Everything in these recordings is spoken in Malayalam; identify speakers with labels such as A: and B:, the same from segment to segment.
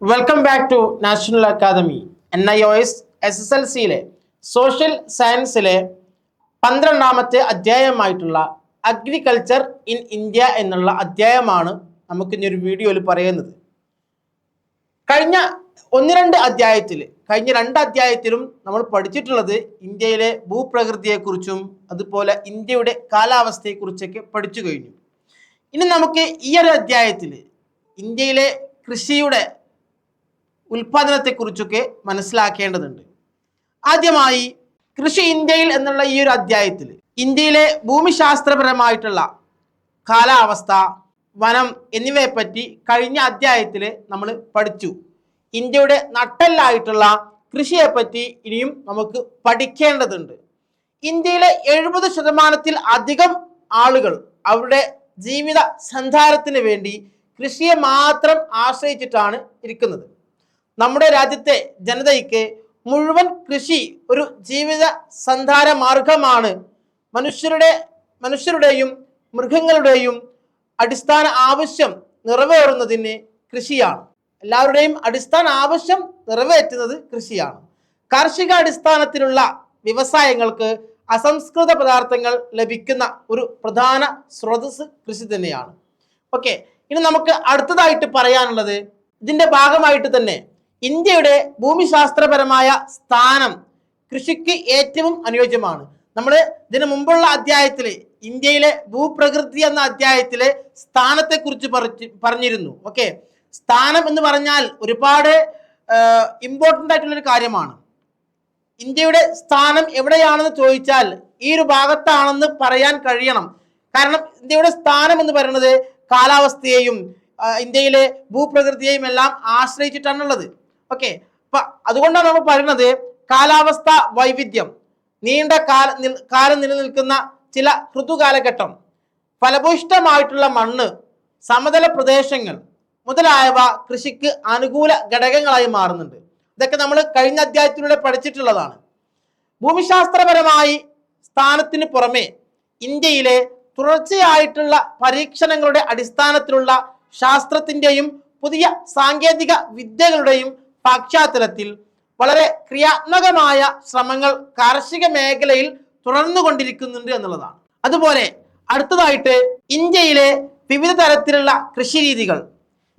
A: Welcome back to national academy. NIOS SSLCയിലെ സോഷ്യൽ സയൻസിലെ 12ാമത്തെ അധ്യായമായിട്ടുള്ള അഗ്രികൾച്ചർ ഇൻ ഇന്ത്യ എന്നുള്ള അധ്യായമാണ് നമുക്ക് ഇനി ഒരു വീഡിയോയിൽ പറയുന്നത്. കഴിഞ്ഞ രണ്ട് അധ്യായത്തിലും നമ്മൾ പഠിച്ചിട്ടുള്ളത് ഇന്ത്യയിലെ ഭൂപ്രകൃതിയെക്കുറിച്ചും അതുപോലെ ഇന്ത്യയുടെ കാലാവസ്ഥയെക്കുറിച്ചൊക്കെ പഠിച്ചു കഴിഞ്ഞു. ഇനി നമുക്ക് ഈ ഒരു അധ്യായത്തിൽ ഇന്ത്യയിലെ കൃഷിയുടെ ഉൽപാദനത്തെക്കുറിച്ചൊക്കെ മനസ്സിലാക്കേണ്ടതുണ്ട്. ആദ്യമായി കൃഷി ഇന്ത്യയിൽ എന്നുള്ള ഈ ഒരു അധ്യായത്തിൽ ഇന്ത്യയിലെ ഭൂമിശാസ്ത്രപരമായിട്ടുള്ള കാലാവസ്ഥ, വനം എന്നിവയെപ്പറ്റി കഴിഞ്ഞ അധ്യായത്തിൽ നമ്മൾ പഠിച്ചു. ഇന്ത്യയുടെ നട്ടെല്ലായിട്ടുള്ള കൃഷിയെപ്പറ്റി ഇനിയും നമുക്ക് പഠിക്കേണ്ടതുണ്ട്. ഇന്ത്യയിലെ 70% അധികം ആളുകൾ അവരുടെ ജീവിത സന്ധാരത്തിന് വേണ്ടി കൃഷിയെ മാത്രം ആശ്രയിച്ചിട്ടാണ് ഇരിക്കുന്നത്. നമ്മുടെ രാജ്യത്തെ ജനതയ്ക്ക് മുഴുവൻ കൃഷി ഒരു ജീവിത സന്ധാര മാർഗമാണ്. മനുഷ്യരുടെയും മൃഗങ്ങളുടെയും അടിസ്ഥാന ആവശ്യം നിറവേറുന്നതിന് കൃഷിയാണ്. എല്ലാവരുടെയും അടിസ്ഥാന ആവശ്യം നിറവേറ്റുന്നത് കൃഷിയാണ്. കാർഷിക അടിസ്ഥാനത്തിലുള്ള വ്യവസായങ്ങൾക്ക് അസംസ്കൃത പദാർത്ഥങ്ങൾ ലഭിക്കുന്ന ഒരു പ്രധാന സ്രോതസ് കൃഷി തന്നെയാണ്. ഓക്കെ, ഇനി നമുക്ക് അടുത്തതായിട്ട് പറയാനുള്ളത്, ഇതിന്റെ ഭാഗമായിട്ട് തന്നെ ഇന്ത്യയുടെ ഭൂമിശാസ്ത്രപരമായ സ്ഥാനം കൃഷിക്ക് ഏറ്റവും അനുയോജ്യമാണ്. നമ്മൾ ഇതിനു മുമ്പുള്ള അധ്യായത്തിൽ ഇന്ത്യയിലെ ഭൂപ്രകൃതി എന്ന അധ്യായത്തിലെ സ്ഥാനത്തെക്കുറിച്ച് പറഞ്ഞിരുന്നു. ഓക്കെ, സ്ഥാനം എന്ന് പറഞ്ഞാൽ ഒരുപാട് ഇമ്പോർട്ടൻ്റ് ആയിട്ടുള്ളൊരു കാര്യമാണ്. ഇന്ത്യയുടെ സ്ഥാനം എവിടെയാണെന്ന് ചോദിച്ചാൽ ഈ ഒരു ഭാഗത്താണെന്ന് പറയാൻ കഴിയണം. കാരണം ഇന്ത്യയുടെ സ്ഥാനം എന്ന് പറയുന്നത് കാലാവസ്ഥയെയും ഇന്ത്യയിലെ ഭൂപ്രകൃതിയെയും എല്ലാം ആശ്രയിച്ചിട്ടാണുള്ളത്. ഓക്കെ, അപ്പൊ അതുകൊണ്ടാണ് നമ്മൾ പറയുന്നത് കാലാവസ്ഥ വൈവിധ്യം, നീണ്ട കാലം നിലനിൽക്കുന്ന ചില ഋതുകാലഘട്ടം, ഫലഭൂയിഷ്ഠമായിട്ടുള്ള മണ്ണ്, സമതല പ്രദേശങ്ങൾ മുതലായവ കൃഷിക്ക് അനുകൂല ഘടകങ്ങളായി മാറുന്നുണ്ട്. ഇതൊക്കെ നമ്മൾ കഴിഞ്ഞ അധ്യായത്തിലൂടെ പഠിച്ചിട്ടുള്ളതാണ്. ഭൂമിശാസ്ത്രപരമായി സ്ഥാനത്തിന് പുറമെ ഇന്ത്യയിലെ തുടർച്ചയായിട്ടുള്ള പരീക്ഷണങ്ങളുടെ അടിസ്ഥാനത്തിലുള്ള ശാസ്ത്രത്തിൻ്റെയും പുതിയ സാങ്കേതിക വിദ്യകളുടെയും പശ്ചാത്തലത്തിൽ വളരെ ക്രിയാത്മകമായ ശ്രമങ്ങൾ കാർഷിക മേഖലയിൽ തുടർന്നുകൊണ്ടിരിക്കുന്നുണ്ട് എന്നുള്ളതാണ്. അതുപോലെ അടുത്തതായിട്ട് ഇന്ത്യയിലെ വിവിധ തരത്തിലുള്ള കൃഷിരീതികൾ,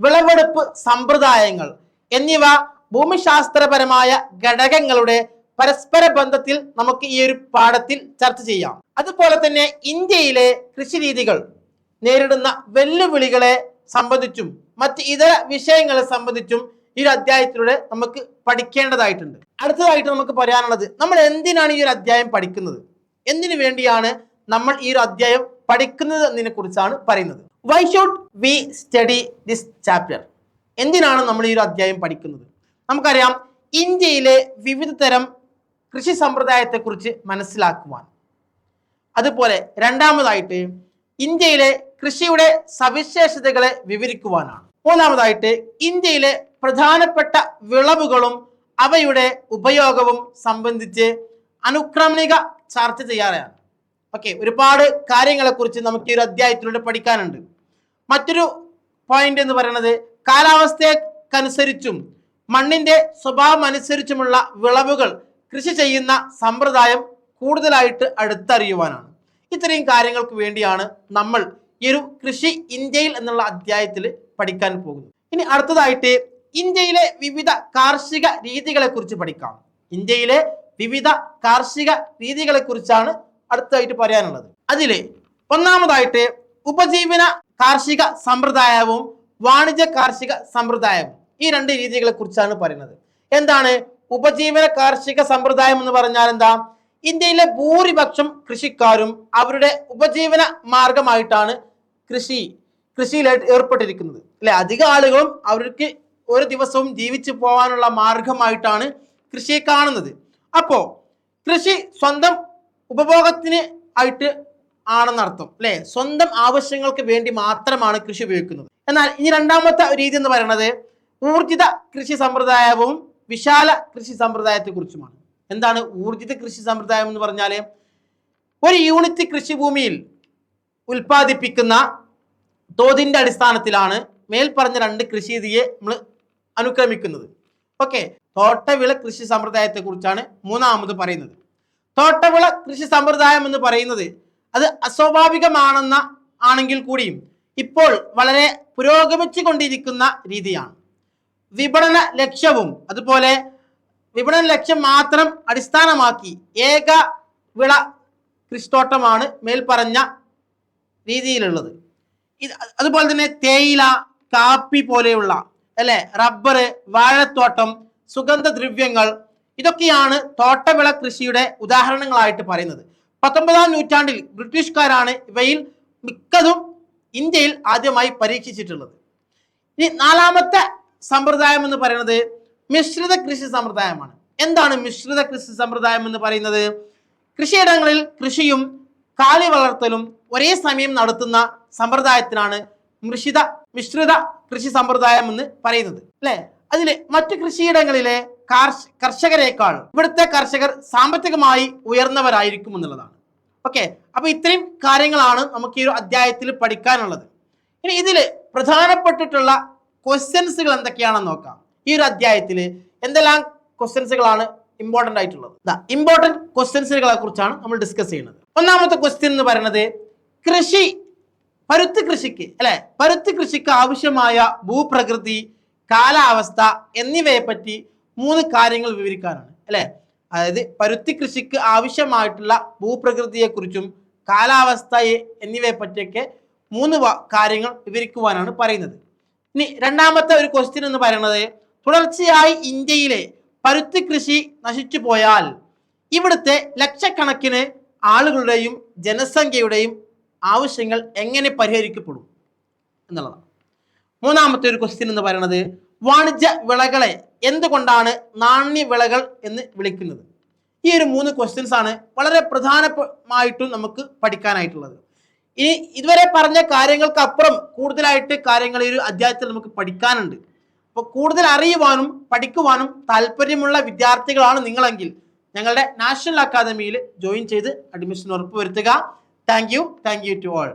A: വിളവെടുപ്പ് സമ്പ്രദായങ്ങൾ എന്നിവ ഭൂമിശാസ്ത്രപരമായ ഘടകങ്ങളുടെ പരസ്പര ബന്ധത്തിൽ നമുക്ക് ഈ ഒരു പാഠത്തിൽ ചർച്ച ചെയ്യാം. അതുപോലെ തന്നെ ഇന്ത്യയിലെ കൃഷിരീതികൾ നേരിടുന്ന വെല്ലുവിളികളെ സംബന്ധിച്ചും മറ്റ് ഇതര വിഷയങ്ങളെ സംബന്ധിച്ചും ഈ ഒരു അധ്യായത്തിലൂടെ നമുക്ക് പഠിക്കേണ്ടതായിട്ടുണ്ട്. അടുത്തതായിട്ട് നമുക്ക് പറയാനുള്ളത്, നമ്മൾ എന്തിനാണ് ഈ ഒരു അധ്യായം പഠിക്കുന്നത്, എന്തിനു വേണ്ടിയാണ് നമ്മൾ ഈ ഒരു അധ്യായം പഠിക്കുന്നത് എന്നതിനെ കുറിച്ചാണ് പറയുന്നത്. Why should we study this chapter? എന്തിനാണ് നമ്മൾ ഈ ഒരു അധ്യായം പഠിക്കുന്നത്? നമുക്കറിയാം, ഇന്ത്യയിലെ വിവിധ തരം കൃഷി സമ്പ്രദായത്തെക്കുറിച്ച് മനസ്സിലാക്കുവാൻ, അതുപോലെ രണ്ടാമതായിട്ട് ഇന്ത്യയിലെ കൃഷിയുടെ സവിശേഷതകളെ വിവരിക്കുവാനാണ്. മൂന്നാമതായിട്ട് ഇന്ത്യയിലെ പ്രധാനപ്പെട്ട വിളവുകളും അവയുടെ ഉപയോഗവും സംബന്ധിച്ച് അനുക്രമണിക ചർച്ച ചെയ്യാറാണ്. ഓക്കെ, ഒരുപാട് കാര്യങ്ങളെക്കുറിച്ച് നമുക്ക് ഈ ഒരു അധ്യായത്തിലൂടെ പഠിക്കാനുണ്ട്. മറ്റൊരു പോയിന്റ് എന്ന് പറയുന്നത്, കാലാവസ്ഥക്കനുസരിച്ചും മണ്ണിന്റെ സ്വഭാവം അനുസരിച്ചുമുള്ള വിളവുകൾ കൃഷി ചെയ്യുന്ന സമ്പ്രദായം കൂടുതലായിട്ട് അടുത്തറിയുവാനാണ്. ഇത്രയും കാര്യങ്ങൾക്ക് വേണ്ടിയാണ് നമ്മൾ ഈ ഒരു കൃഷി ഇന്ത്യയിൽ എന്നുള്ള അധ്യായത്തിൽ പഠിക്കാൻ പോകുന്നത്. ഇനി അടുത്തതായിട്ട് ഇന്ത്യയിലെ വിവിധ കാർഷിക രീതികളെ കുറിച്ച് പഠിക്കാം. ഇന്ത്യയിലെ വിവിധ കാർഷിക രീതികളെ കുറിച്ചാണ് അടുത്തതായിട്ട് പറയാനുള്ളത്. അതില് ഒന്നാമതായിട്ട് ഉപജീവന കാർഷിക സമ്പ്രദായവും വാണിജ്യ കാർഷിക സമ്പ്രദായവും, ഈ രണ്ട് രീതികളെ കുറിച്ചാണ് പറയുന്നത്. എന്താണ് ഉപജീവന കാർഷിക സമ്പ്രദായം എന്ന് പറഞ്ഞാൽ എന്താ? ഇന്ത്യയിലെ ഭൂരിപക്ഷം കൃഷിക്കാരും അവരുടെ ഉപജീവന മാർഗമായിട്ടാണ് കൃഷിയിൽ ഏർപ്പെട്ടിരിക്കുന്നത്, അല്ലെ? അധിക ആളുകളും അവർക്ക് ഒരു ദിവസവും ജീവിച്ചു പോകാനുള്ള മാർഗമായിട്ടാണ് കൃഷിയെ കാണുന്നത്. അപ്പോ കൃഷി സ്വന്തം ഉപഭോഗത്തിന് ആയിട്ട് ആണെന്നർത്ഥം, അല്ലെ? സ്വന്തം ആവശ്യങ്ങൾക്ക് വേണ്ടി മാത്രമാണ് കൃഷി ഉപയോഗിക്കുന്നത്. എന്നാൽ ഇനി രണ്ടാമത്തെ രീതി എന്ന് പറയുന്നത് ഊർജിത കൃഷി സമ്പ്രദായവും വിശാല കൃഷി സമ്പ്രദായത്തെ കുറിച്ചുമാണ്. എന്താണ് ഊർജിത കൃഷി സമ്പ്രദായം എന്ന് പറഞ്ഞാൽ? ഒരു യൂണിറ്റ് കൃഷിഭൂമിയിൽ ഉൽപ്പാദിപ്പിക്കുന്ന തോതിന്റെ അടിസ്ഥാനത്തിലാണ് മേൽപ്പറഞ്ഞ രണ്ട് കൃഷി രീതിയെ നമ്മൾ അനുക്രമിക്കുന്നത്. ഓക്കെ, തോട്ടവിള കൃഷി സമ്പ്രദായത്തെ കുറിച്ചാണ് മൂന്നാമത് പറയുന്നത്. തോട്ടവിള കൃഷി സമ്പ്രദായം എന്ന് പറയുന്നത് അത് അസ്വാഭാവികമാണെന്ന ആണെങ്കിൽ കൂടിയും ഇപ്പോൾ വളരെ പുരോഗമിച്ചു കൊണ്ടിരിക്കുന്ന രീതിയാണ്. വിപണന ലക്ഷ്യവും അതുപോലെ വിപണന ലക്ഷ്യം മാത്രം അടിസ്ഥാനമാക്കി ഏക വിള കൃഷിത്തോട്ടമാണ് മേൽപ്പറഞ്ഞ രീതിയിലുള്ളത്. അതുപോലെ തന്നെ തേയില, കാപ്പി പോലെയുള്ള അല്ലെ റബ്ബർ, വാഴത്തോട്ടം, സുഗന്ധദ്രവ്യങ്ങൾ ഇതൊക്കെയാണ് തോട്ടവിള കൃഷിയുടെ ഉദാഹരണങ്ങളായിട്ട് പറയുന്നത്. 19-ാം നൂറ്റാണ്ടിൽ ബ്രിട്ടീഷുകാരാണ് ഇവയിൽ മിക്കതും ഇന്ത്യയിൽ ആദ്യമായി പരീക്ഷിച്ചിട്ടുള്ളത്. ഇനി നാലാമത്തെ സമ്പ്രദായം എന്ന് പറയുന്നത് മിശ്രിത കൃഷി സമ്പ്രദായമാണ്. എന്താണ് മിശ്രിത കൃഷി സമ്പ്രദായം എന്ന് പറയുന്നത്? കൃഷിയിടങ്ങളിൽ കൃഷിയും കാലി വളർത്തലും ഒരേ സമയം നടത്തുന്ന സമ്പ്രദായത്തിനാണ് മിശ്രിത കൃഷി സമ്പ്രദായം എന്ന് പറയുന്നത് അല്ലെ. അതില് മറ്റു കൃഷിയിടങ്ങളിലെ കർഷകരെക്കാൾ ഇവിടുത്തെ കർഷകർ സാമ്പത്തികമായി ഉയർന്നവരായിരിക്കും എന്നുള്ളതാണ്. ഓക്കെ, അപ്പൊ ഇത്രയും കാര്യങ്ങളാണ് നമുക്ക് ഈ ഒരു അധ്യായത്തിൽ പഠിക്കാനുള്ളത്. ഇനി ഇതില് പ്രധാനപ്പെട്ടിട്ടുള്ള ക്വസ്റ്റ്യൻസുകൾ എന്തൊക്കെയാണെന്ന് നോക്കാം. ഈ ഒരു അധ്യായത്തിൽ എന്തെല്ലാം ക്വസ്റ്റ്യൻസുകളാണ് ഇമ്പോർട്ടൻ്റ് ആയിട്ടുള്ളത്? ഇമ്പോർട്ടൻറ്റ് ക്വസ്റ്റ്യൻസുകളെ കുറിച്ചാണ് നമ്മൾ ഡിസ്കസ് ചെയ്യുന്നത്. ഒന്നാമത്തെ ക്വസ്റ്റ്യൻ എന്ന് പറയുന്നത് പരുത്തി കൃഷിക്ക് ആവശ്യമായ ഭൂപ്രകൃതി, കാലാവസ്ഥ എന്നിവയെ പറ്റി 3 കാര്യങ്ങൾ വിവരിക്കാനാണ് അല്ലെ. അതായത് പരുത്തി കൃഷിക്ക് ആവശ്യമായിട്ടുള്ള ഭൂപ്രകൃതിയെക്കുറിച്ചും കാലാവസ്ഥയെ എന്നിവയെ പറ്റിയൊക്കെ 3 കാര്യങ്ങൾ വിവരിക്കുവാനാണ് പറയുന്നത്. ഇനി രണ്ടാമത്തെ ഒരു ക്വസ്റ്റ്യൻ എന്ന് പറയുന്നത് തുടർച്ചയായി ഇന്ത്യയിലെ പരുത്തി കൃഷി നശിച്ചു പോയാൽ ഇവിടുത്തെ ലക്ഷക്കണക്കിന് ആളുകളുടെയും ജനസംഖ്യയുടെയും ആവശ്യങ്ങൾ എങ്ങനെ പരിഹരിക്കപ്പെടും എന്നുള്ളതാണ്. മൂന്നാമത്തെ ഒരു ക്വസ്റ്റ്യൻ എന്ന് പറയുന്നത് വാണിജ്യ വിളകളെ എന്തുകൊണ്ടാണ് നാണ്യവിളകൾ എന്ന് വിളിക്കുന്നത്? ഈ ഒരു 3 ക്വസ്റ്റ്യൻസ് ആണ് വളരെ പ്രധാനമായിട്ടും നമുക്ക് പഠിക്കാനായിട്ടുള്ളത്. ഇനി ഇതുവരെ പറഞ്ഞ കാര്യങ്ങൾക്ക് അപ്പുറം കൂടുതലായിട്ട് കാര്യങ്ങൾ ഈ ഒരു അധ്യായത്തിൽ നമുക്ക് പഠിക്കാനുണ്ട്. അപ്പോൾ കൂടുതൽ അറിയുവാനും പഠിക്കുവാനും താല്പര്യമുള്ള വിദ്യാർത്ഥികളാണ് നിങ്ങളെങ്കിൽ ഞങ്ങളുടെ നാഷണൽ അക്കാദമിയിൽ ജോയിൻ ചെയ്ത് അഡ്മിഷൻ ഉറപ്പുവരുത്തുക. Thank you to all.